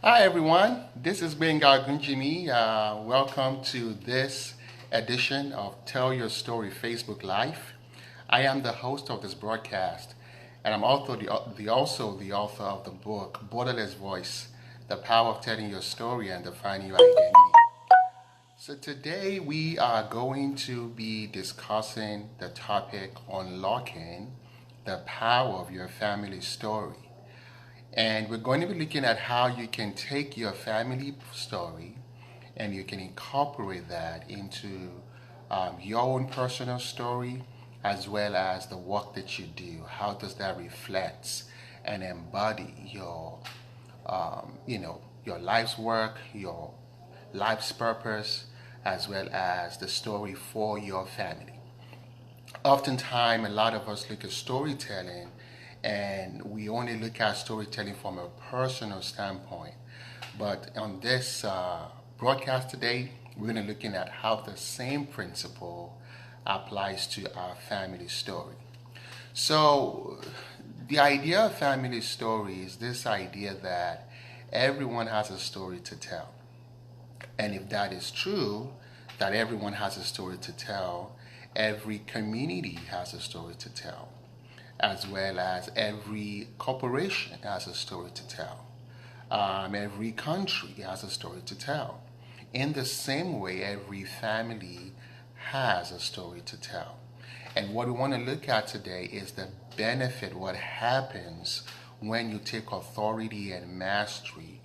Hi everyone, this is Gbenga Ogunjimi. Welcome to this edition of Tell Your Story Facebook Live. I am the host of this broadcast, and I'm also the author of the book Borderless Voice: The Power of Telling Your Story and Defining Your Identity. So today we are going to be discussing the topic unlocking the power of your family story. And we're going to be looking at how you can take your family story and you can incorporate that into your own personal story as well as the work that you do. How does that reflect and embody your life's work, your life's purpose, as well as the story for your family? Oftentimes, a lot of us look at storytelling and we only look at storytelling from a personal standpoint. But on this broadcast today, we're going to be looking at how the same principle applies to our family story. So, the idea of family story is this idea that everyone has a story to tell. And if that is true, that everyone has a story to tell, every community has a story to tell, as well as every corporation has a story to tell. Every country has a story to tell. In the same way, every family has a story to tell. And what we want to look at today is the benefit, what happens when you take authority and mastery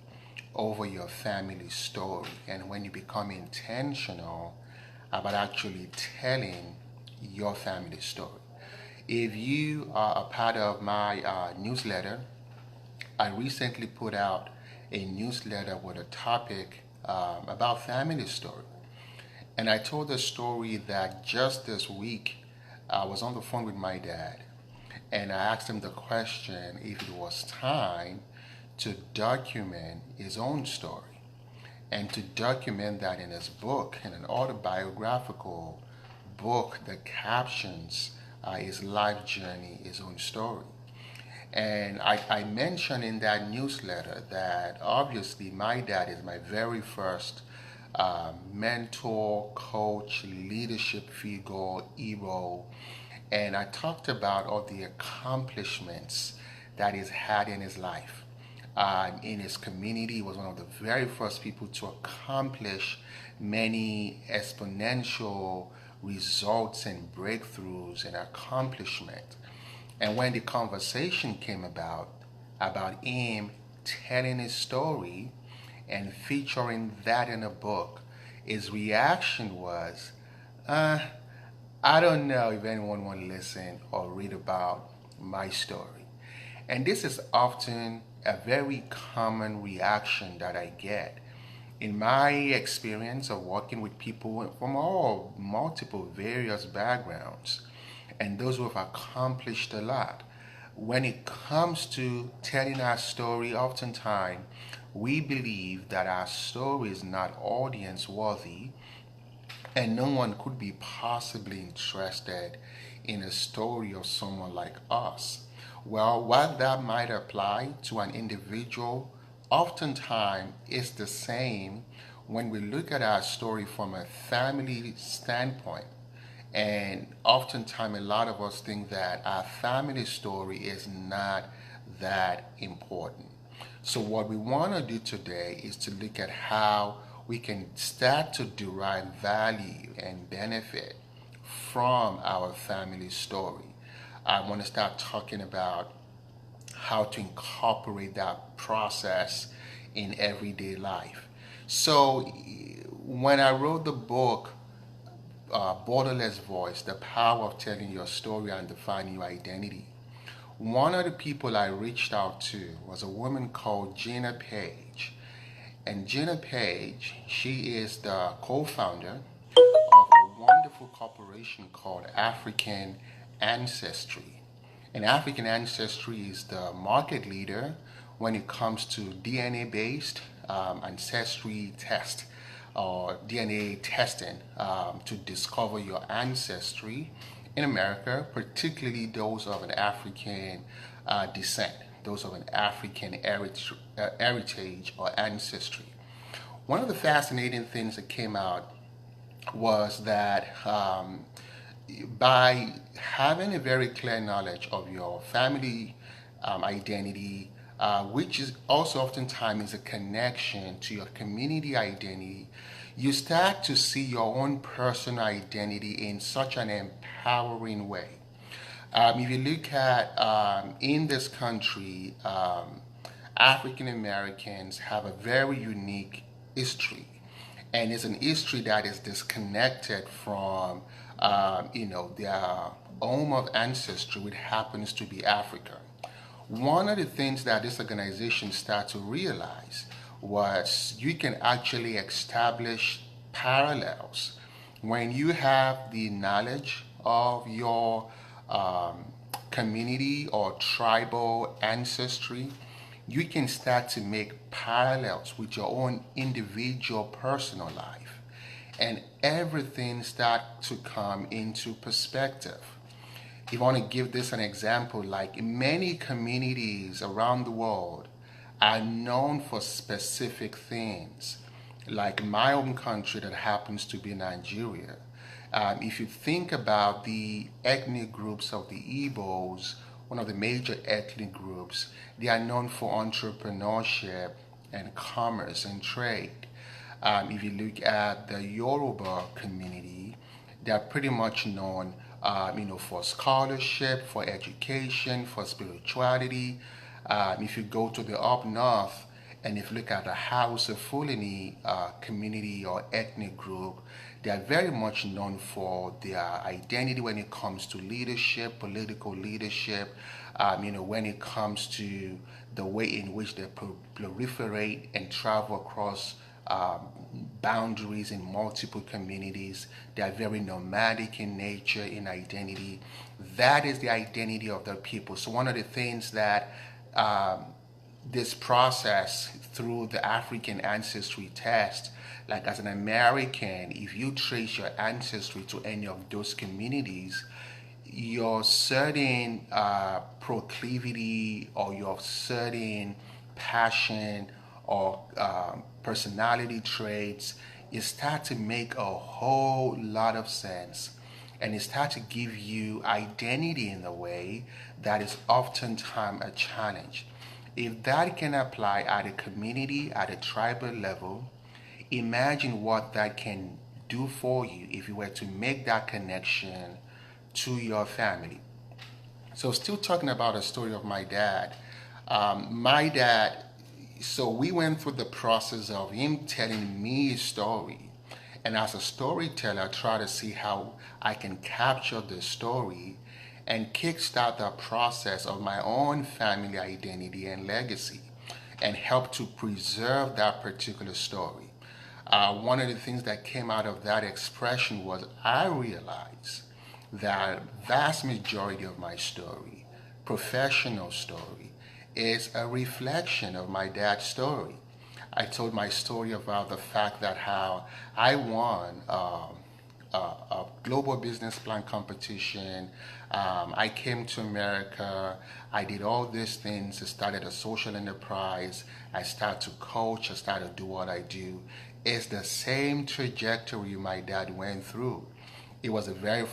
over your family story and when you become intentional about actually telling your family story. If you are a part of my newsletter, I recently put out a newsletter with a topic about family story. And I told the story that just this week I was on the phone with my dad and I asked him the question if it was time to document his own story and to document that in his book, in an autobiographical book that captions his life journey, his own story. And I mentioned in that newsletter that obviously my dad is my very first mentor, coach, leadership figure, hero. And I talked about all the accomplishments that he's had in his life. In his community, he was one of the very first people to accomplish many exponential results and breakthroughs and accomplishment. And when the conversation came about him telling his story and featuring that in a book, his reaction was, I don't know if anyone want to listen or read about my story. And this is often a very common reaction that I get in my experience of working with people from all multiple various backgrounds and those who have accomplished a lot. When it comes to telling our story, oftentimes we believe that our story is not audience worthy and no one could be possibly interested in a story of someone like us. Well, while that might apply to an individual, oftentimes it's the same when we look at our story from a family standpoint. And oftentimes, a lot of us think that our family story is not that important. So, what we want to do today is to look at how we can start to derive value and benefit from our family story. I want to start talking about how to incorporate that process in everyday life. So, when I wrote the book, Borderless Voice: The Power of Telling Your Story and Defining Your Identity, one of the people I reached out to was a woman called Gina Page. And Gina Page, she is the co-founder of a wonderful corporation called African Ancestry. And African Ancestry is the market leader when it comes to DNA-based ancestry test or DNA testing to discover your ancestry in America, particularly those of an African descent. those of an African heritage or ancestry. One of the fascinating things that came out was that by having a very clear knowledge of your family identity, which is also oftentimes a connection to your community identity, you start to see your own personal identity in such an empowering way. If you look at in this country, African Americans have a very unique history, and it's an history that is disconnected from, their home of ancestry, which happens to be Africa. One of the things that this organization started to realize was you can actually establish parallels when you have the knowledge of your um, community or tribal ancestry. You can start to make parallels with your own individual personal life, and everything start to come into perspective. If I want to give this an example, like many communities around the world are known for specific things. Like my own country that happens to be Nigeria. If you think about the ethnic groups of the Igbos, one of the major ethnic groups, they are known for entrepreneurship and commerce and trade. If you look at the Yoruba community, they are pretty much known, for scholarship, for education, for spirituality. If you go to the up north, and if you look at the House of Fulani community or ethnic group, they are very much known for their identity when it comes to leadership, political leadership, when it comes to the way in which they proliferate and travel across boundaries in multiple communities. They are very nomadic in nature, in identity. That is the identity of the people. So one of the things that this process through the African ancestry test, like as an American, if you trace your ancestry to any of those communities, your certain proclivity or your certain passion or personality traits, it start to make a whole lot of sense, and it start to give you identity in a way that is oftentimes a challenge. If that can apply at a community, at a tribal level, imagine what that can do for you if you were to make that connection to your family. So, still talking about a story of my dad. My dad, so we went through the process of him telling me a story. And as a storyteller, I try to see how I can capture the story and kickstart the process of my own family identity and legacy and help to preserve that particular story. One of the things that came out of that expression was I realized that vast majority of my story, professional story, is a reflection of my dad's story. I told my story about the fact that how I won a global business plan competition. I came to America. I did all these things. I started a social enterprise. I started to coach. I started to do what I do. It's the same trajectory my dad went through. It was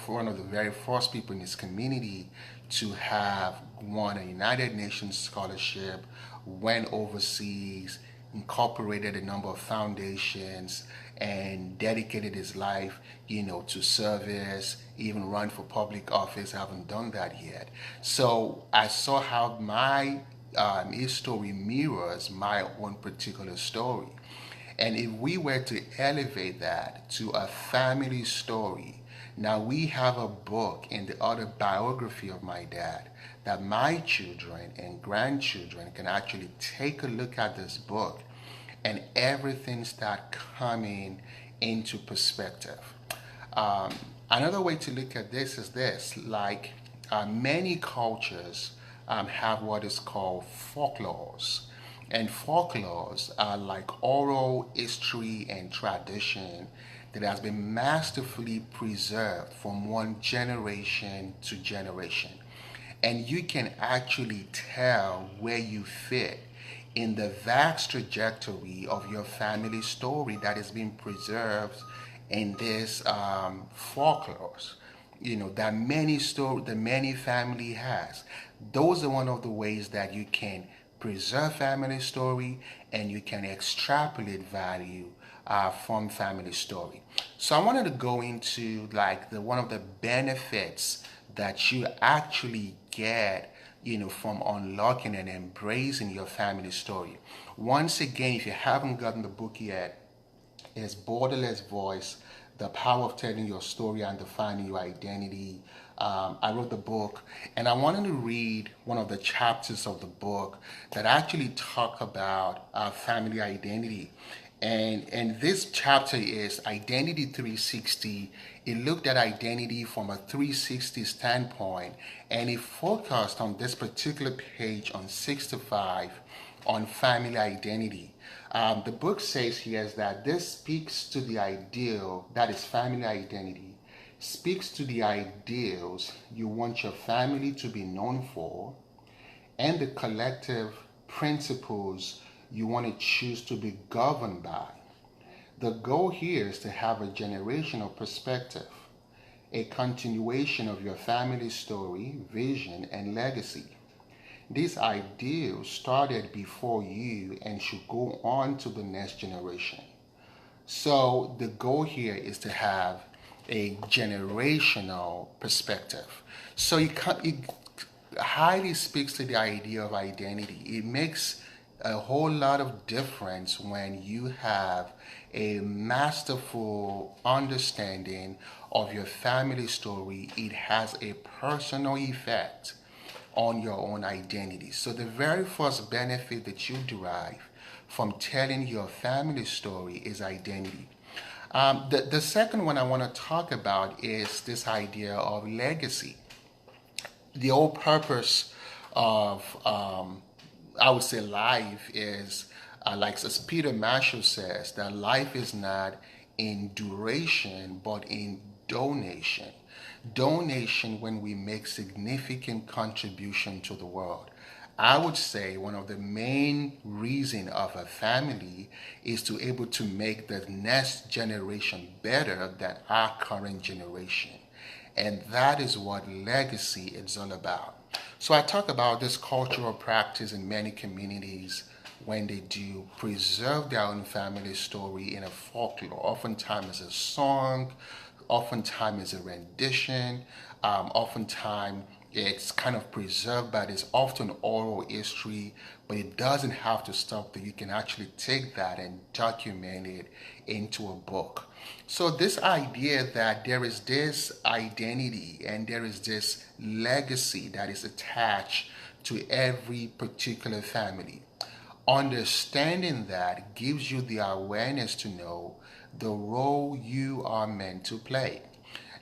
one of the very first people in his community to have won a United Nations scholarship, went overseas, incorporated a number of foundations, and dedicated his life, to service, even run for public office. I haven't done that yet. So I saw how my his story mirrors my own particular story. And if we were to elevate that to a family story, now we have a book in the autobiography of my dad that my children and grandchildren can actually take a look at this book and everything start coming into perspective. Um, Another way to look at this is this, like many cultures have what is called folklores. And folklores are like oral history and tradition that has been masterfully preserved from one generation to generation. and you can actually tell where you fit in the vast trajectory of your family story that is being preserved in this folklores, that many family has. Those are one of the ways that you can preserve family story, and you can extrapolate value from family story. So I wanted to go into like the one of the benefits that you actually get, from unlocking and embracing your family story. Once again, if you haven't gotten the book yet, it's Borderless Voice: The Power of Telling Your Story and Defining Your Identity. I wrote the book, and I wanted to read one of the chapters of the book that actually talk about family identity. And this chapter is Identity 360. It looked at identity from a 360 standpoint, and it focused on this particular page on 65 on family identity. The book says here is that this speaks to the ideal that is family identity, speaks to the ideals you want your family to be known for, and the collective principles you want to choose to be governed by. The goal here is to have a generational perspective, a continuation of your family story, vision, and legacy. These ideals started before you and should go on to the next generation. So the goal here is to have a generational perspective. So it highly speaks to the idea of identity. It makes a whole lot of difference when you have a masterful understanding of your family story. It has a personal effect on your own identity. So the very first benefit that you derive from telling your family story is identity. The second one I want to talk about is this idea of legacy. The whole purpose of, I would say, life is, like as Peter Marshall says, that life is not in duration but in donation. Donation when we make significant contribution to the world. I would say one of the main reason of a family is to able to make the next generation better than our current generation. And that is what legacy is all about. So I talk about this cultural practice in many communities when they do preserve their own family story in a folklore. Oftentimes it's a song, oftentimes it's a rendition, oftentimes it's kind of preserved, but it's often oral history, but it doesn't have to stop there. You can actually take that and document it into a book. So this idea that there is this identity and there is this legacy that is attached to every particular family. Understanding that gives you the awareness to know the role you are meant to play.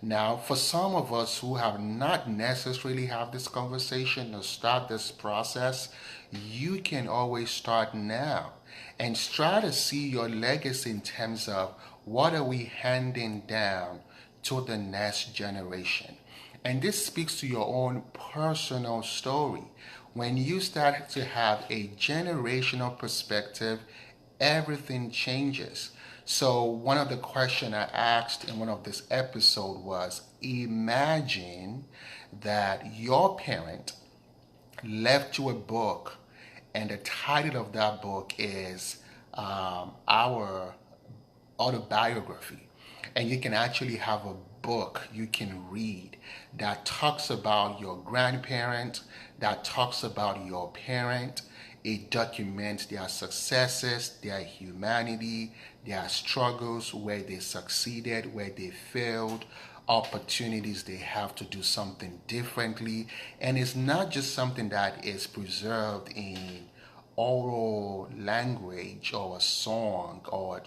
Now, for some of us who have not necessarily have this conversation or start this process, you can always start now and try to see your legacy in terms of what are we handing down to the next generation. And this speaks to your own personal story. When you start to have a generational perspective, everything changes. So one of the questions I asked in one of this episode was, imagine that your parent left you a book, and the title of that book is our autobiography. And you can actually have a book you can read that talks about your grandparent, that talks about your parent. It documents their successes, their humanity, their struggles, where they succeeded, where they failed, opportunities they have to do something differently. And it's not just something that is preserved in oral language or a song or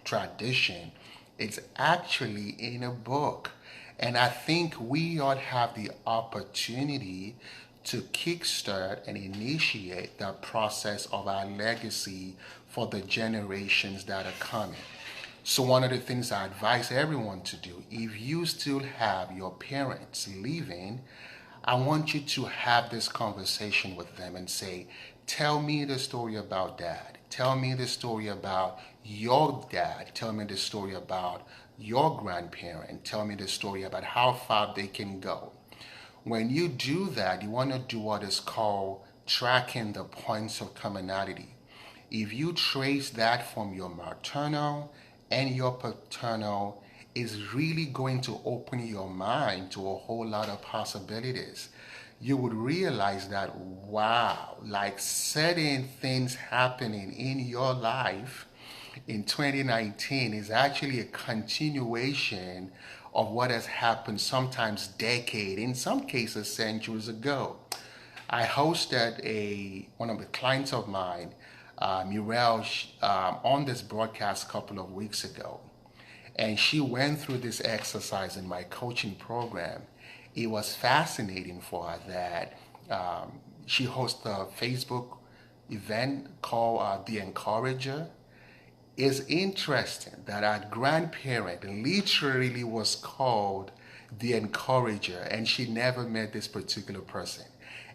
tradition. It's actually in a book. And I think we ought to have the opportunity to kickstart and initiate the process of our legacy for the generations that are coming. So one of the things I advise everyone to do, if you still have your parents living, I want you to have this conversation with them and say, tell me the story about dad. Tell me the story about your dad. Tell me the story about your grandparent. Tell me the story about how far they can go. When you do that, you want to do what is called tracking the points of commonality. If you trace that from your maternal and your paternal, it's really going to open your mind to a whole lot of possibilities. You would realize that, wow, like certain things happening in your life in 2019 is actually a continuation of what has happened sometimes decades, in some cases centuries ago. I hosted one of the clients of mine, Muriel, on this broadcast a couple of weeks ago. And she went through this exercise in my coaching program. It was fascinating for her that she hosted a Facebook event called The Encourager. It's interesting that our grandparent literally was called the encourager, and she never met this particular person.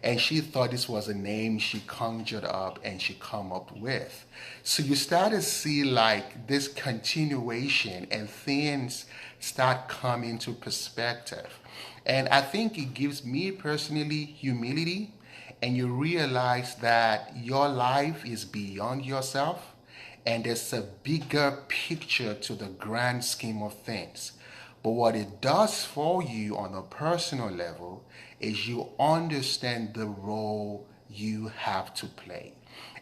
And she thought this was a name she conjured up and she come up with. So you start to see like this continuation and things start coming to perspective. And I think it gives me personally humility, and you realize that your life is beyond yourself and there's a bigger picture to the grand scheme of things. But what it does for you on a personal level is you understand the role you have to play.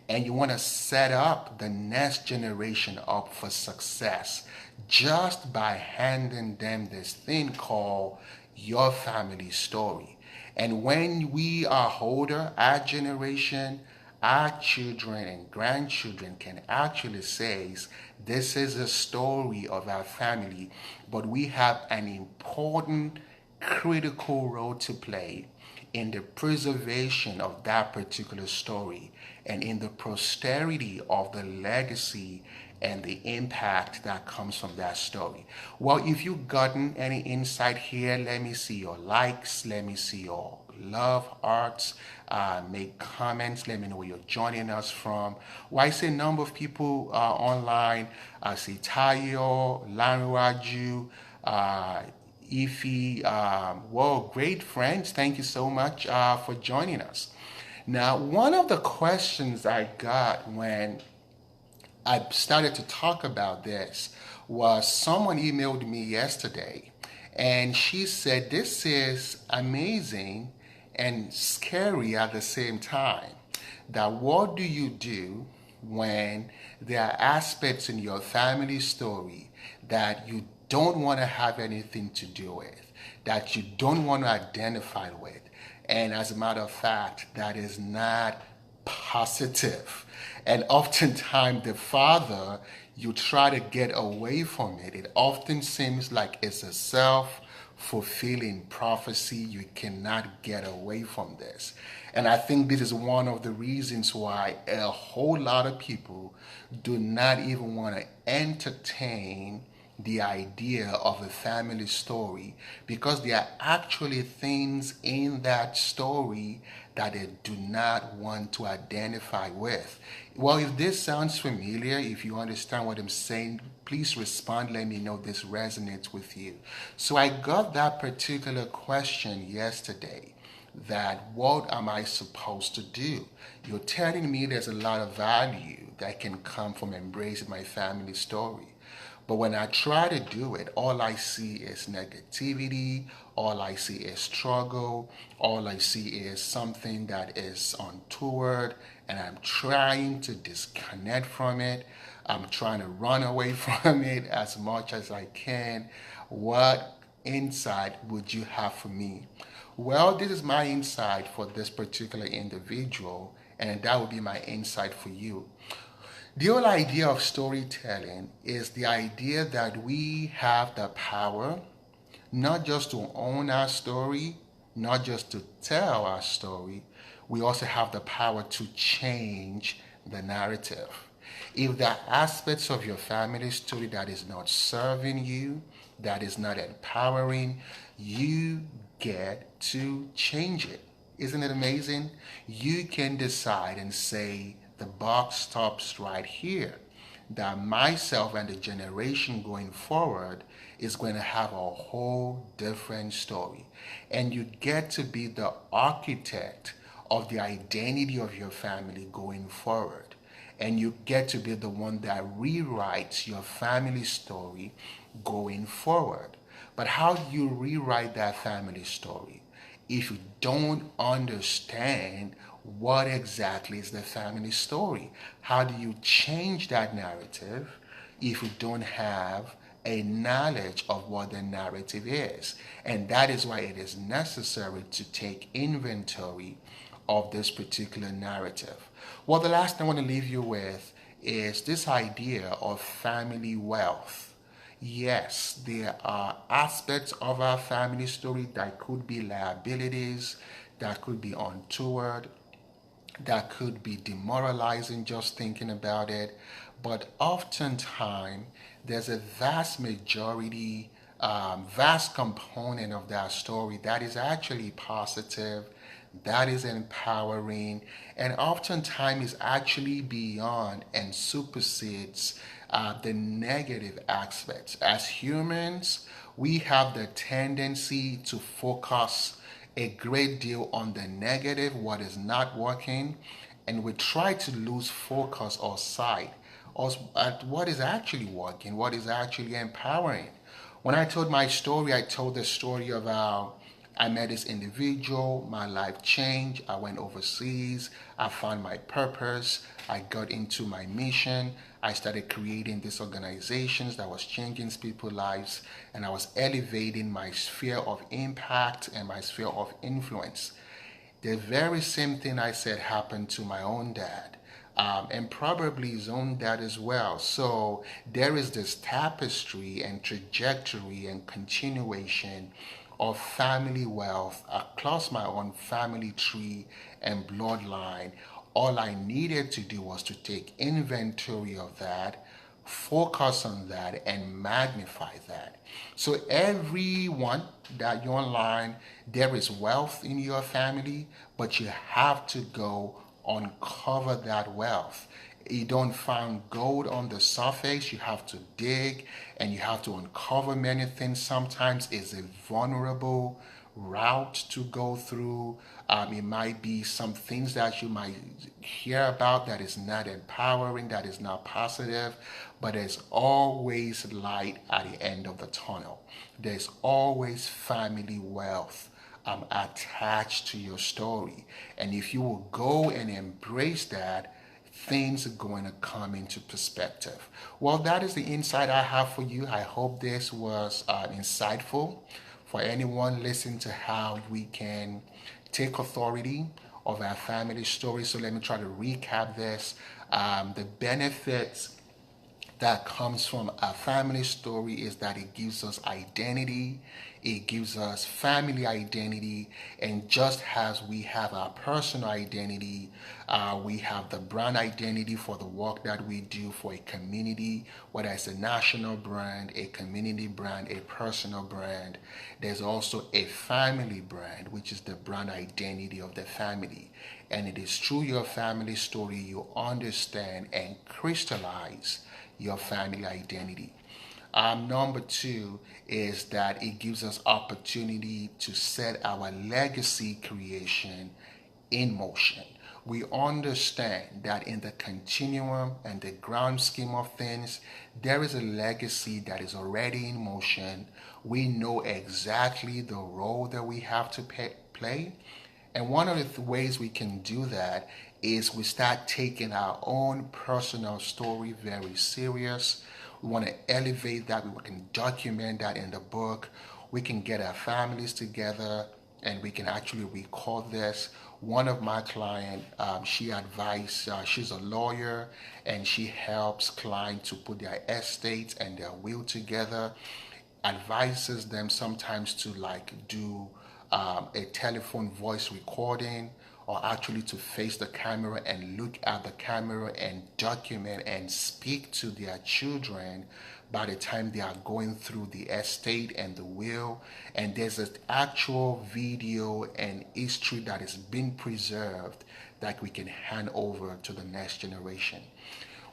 And you want to set up the next generation up for success just by handing them this thing called your family story. And when we are older, our generation, our children and grandchildren can actually say, this is a story of our family, but we have an important, critical role to play in the preservation of that particular story and in the posterity of the legacy and the impact that comes from that story. Well, if you've gotten any insight here, let me see your likes, let me see your love hearts, make comments, let me know where you're joining us from. Well, I see a number of people online. I see Tayo, Lanraju, Ify. Whoa, great friends. Thank you so much for joining us. Now, one of the questions I got when I started to talk about this was someone emailed me yesterday, and she said, this is amazing and scary at the same time. That what do you do when there are aspects in your family story that you don't want to have anything to do with, that you don't want to identify with? And as a matter of fact, that is not positive. And oftentimes the father, you try to get away from it. It often seems like it's a self-fulfilling prophecy. You cannot get away from this. And I think this is one of the reasons why a whole lot of people do not even want to entertain the idea of a family story, because there are actually things in that story that they do not want to identify with. Well, if this sounds familiar, if you understand what I'm saying, please respond. Let me know this resonates with you. So I got that particular question yesterday, that what am I supposed to do? You're telling me there's a lot of value that can come from embracing my family story. But when I try to do it, all I see is negativity, all I see is struggle, all I see is something that is untoward, and I'm trying to disconnect from it. I'm trying to run away from it as much as I can. What insight would you have for me? Well, this is my insight for this particular individual, and that would be my insight for you. The whole idea of storytelling is the idea that we have the power not just to own our story, not just to tell our story, we also have the power to change the narrative. If there are aspects of your family story that is not serving you, that is not empowering, you get to change it. Isn't it amazing? You can decide and say, the buck stops right here. That myself and the generation going forward is going to have a whole different story. And you get to be the architect of the identity of your family going forward. And you get to be the one that rewrites your family story going forward. But how do you rewrite that family story if you don't understand what exactly is the family story? How do you change that narrative if you don't have a knowledge of what the narrative is? And that is why it is necessary to take inventory of this particular narrative. Well, the last thing I want to leave you with is this idea of family wealth. Yes, there are aspects of our family story that could be liabilities, that could be untoward, that could be demoralizing just thinking about it. But oftentimes, there's a vast majority, vast component of that story that is actually positive, that is empowering, and oftentimes is actually beyond and supersedes the negative aspects. As humans, we have the tendency to focus a great deal on the negative, what is not working, and we try to lose focus or sight at what is actually working, what is actually empowering. When I told my story, I told the story of how I met this individual, my life changed, I went overseas, I found my purpose, I got into my mission, I started creating these organizations that was changing people's lives, and I was elevating my sphere of impact and my sphere of influence. The very same thing I said happened to my own dad. And probably his own dad as well. So there is this tapestry and trajectory and continuation of family wealth across my own family tree and bloodline. All I needed to do was to take inventory of that, focus on that, and magnify that. So everyone that you're online, there is wealth in your family, but you have to go uncover that wealth. You don't find gold on the surface. You have to dig and you have to uncover many things. Sometimes it's a vulnerable route to go through. It might be some things that you might hear about that is not empowering, that is not positive, but there's always light at the end of the tunnel. There's always family wealth attached to your story. And if you will go and embrace that, things are going to come into perspective. Well, that is the insight I have for you. I hope this was insightful for anyone listening to how we can take authority of our family story. So let me try to recap this. The benefits that comes from a family story is that it gives us identity, it gives us family identity, and just as we have our personal identity, we have the brand identity for the work that we do for a community, whether it's a national brand, a community brand, a personal brand. There's also a family brand, which is the brand identity of the family. And it is through your family story you understand and crystallize your family identity. Number two is that it gives us opportunity to set our legacy creation in motion. We understand that in the continuum and the grand scheme of things, there is a legacy that is already in motion. We know exactly the role that we have to play. And one of the ways we can do that is we start taking our own personal story very serious. We want to elevate that. We can document that in the book. We can get our families together and we can actually record this. One of my clients, she advised, she's a lawyer and she helps clients to put their estates and their will together, advises them sometimes to like do a telephone voice recording or actually to face the camera and look at the camera and document and speak to their children by the time they are going through the estate and the will. And there's an actual video and history that is being preserved that we can hand over to the next generation.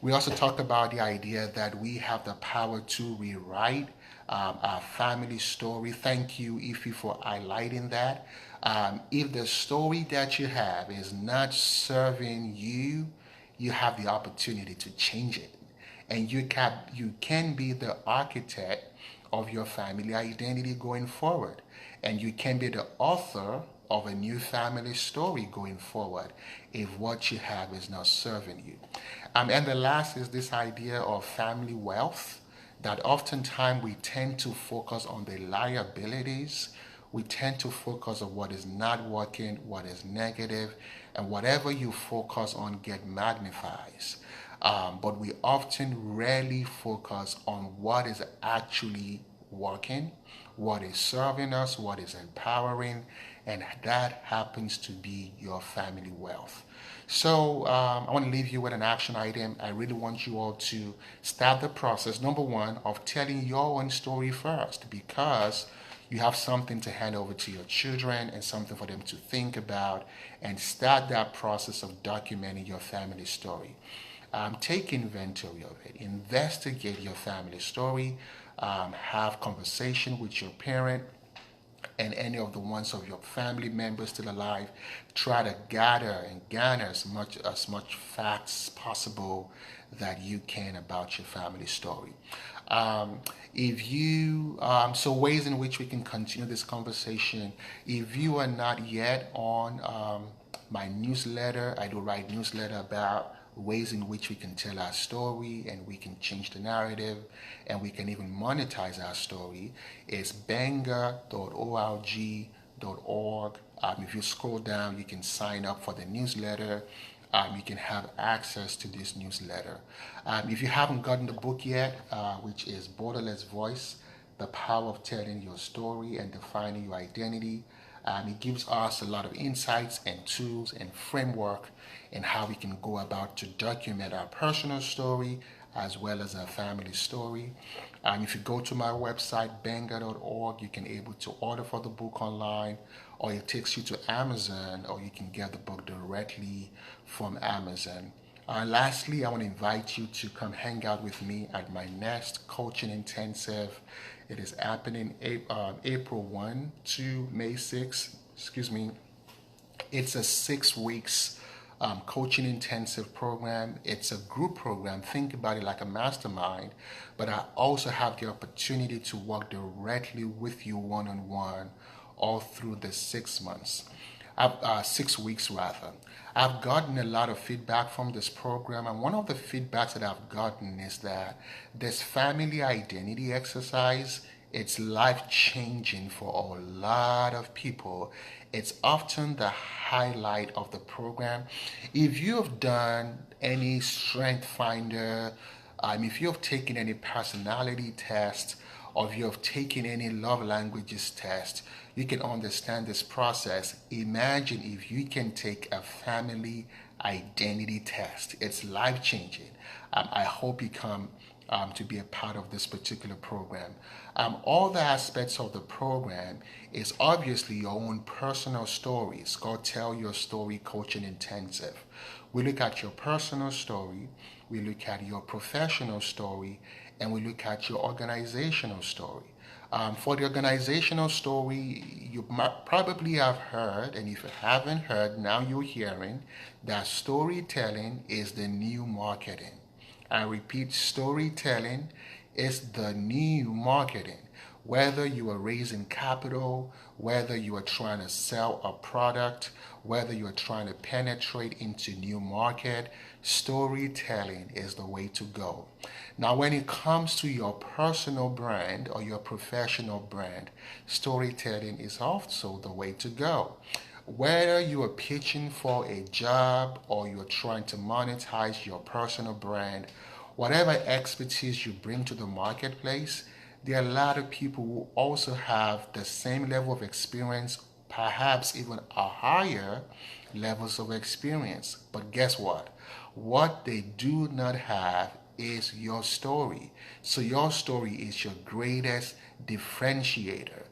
We also talked about the idea that we have the power to rewrite our family story. Thank you, Ify, for highlighting that. If the story that you have is not serving you, you have the opportunity to change it. And you can be the architect of your family identity going forward. And you can be the author of a new family story going forward if what you have is not serving you. And the last is this idea of family wealth, that oftentimes we tend to focus on the liabilities. We tend to focus on what is not working, what is negative, and whatever you focus on get magnifies. But we often rarely focus on what is actually working, what is serving us, what is empowering, and that happens to be your family wealth. So I want to leave you with an action item. I really want you all to start the process, number one, of telling your own story first, because you have something to hand over to your children and something for them to think about, and start that process of documenting your family story. Take inventory of it. Investigate your family story. Have conversation with your parent and any of the ones of your family members still alive. Try to gather and garner as much facts as possible that you can about your family story. If you So ways in which we can continue this conversation. If you are not yet on my newsletter, I do write newsletter about ways in which we can tell our story and we can change the narrative and we can even monetize our story. Is gbenga.org.org. If you scroll down, you can sign up for the newsletter. You can have access to this newsletter. If you haven't gotten the book yet, which is Borderless Voice, The Power of Telling Your Story and Defining Your Identity, it gives us a lot of insights and tools and framework in how we can go about to document our personal story as well as our family story. If you go to my website, gbenga.org, you can able to order for the book online, or it takes you to Amazon, or you can get the book directly from Amazon. Lastly, I want to invite you to come hang out with me at my next coaching intensive. It is happening April 1 to May 6. It's a 6 weeks coaching intensive program. It's a group program. Think about it like a mastermind. But I also have the opportunity to work directly with you one-on-one all through the 6 months. 6 weeks rather. I've gotten a lot of feedback from this program, and one of the feedbacks that I've gotten is that this family identity exercise, it's life-changing for a lot of people. It's often the highlight of the program. If you have done any strength finder, if you have taken any personality test, or if you have taken any love languages test, you can understand this process. Imagine if you can take a family identity test. It's life-changing. I hope you come to be a part of this particular program. All the aspects of the program is obviously your own personal story. It's called Tell Your Story Coaching Intensive. We look at your personal story, we look at your professional story, and we look at your organizational story. For the organizational story, you probably have heard, and if you haven't heard, now you're hearing, that storytelling is the new marketing. I repeat, storytelling is the new marketing. Whether you are raising capital, whether you are trying to sell a product, whether you are trying to penetrate into new market, storytelling is the way to go. Now, when it comes to your personal brand or your professional brand, storytelling is also the way to go. Whether you are pitching for a job or you're trying to monetize your personal brand, whatever expertise you bring to the marketplace, there are a lot of people who also have the same level of experience, perhaps even a higher levels of experience. But guess what? What they do not have is your story. So your story is your greatest differentiator.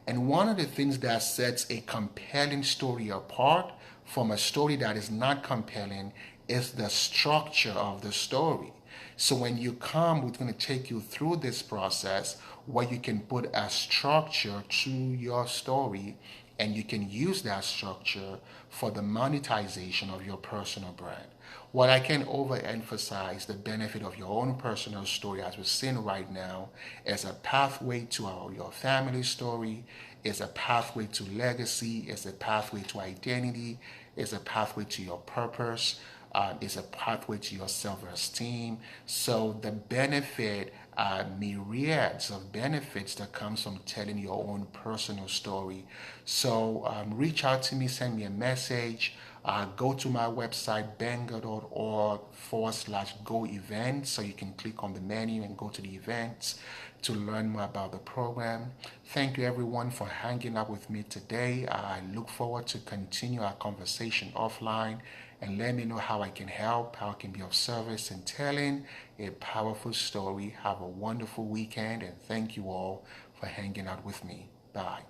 And one of the things that sets a compelling story apart from a story that is not compelling is the structure of the story. So when you come, we're going to take you through this process where you can put a structure to your story, and you can use that structure for the monetization of your personal brand. What I can overemphasize the benefit of your own personal story, as we're seeing right now, is a pathway to your family story, is a pathway to legacy, is a pathway to identity, is a pathway to your purpose, is a pathway to your self-esteem. So the benefit, myriads of benefits that comes from telling your own personal story. So reach out to me, send me a message. Go to my website, benga.org/go events. So you can click on the menu and go to the events to learn more about the program. Thank you everyone for hanging out with me today. I look forward to continue our conversation offline, and let me know how I can help, how I can be of service in telling a powerful story. Have a wonderful weekend, and thank you all for hanging out with me. Bye.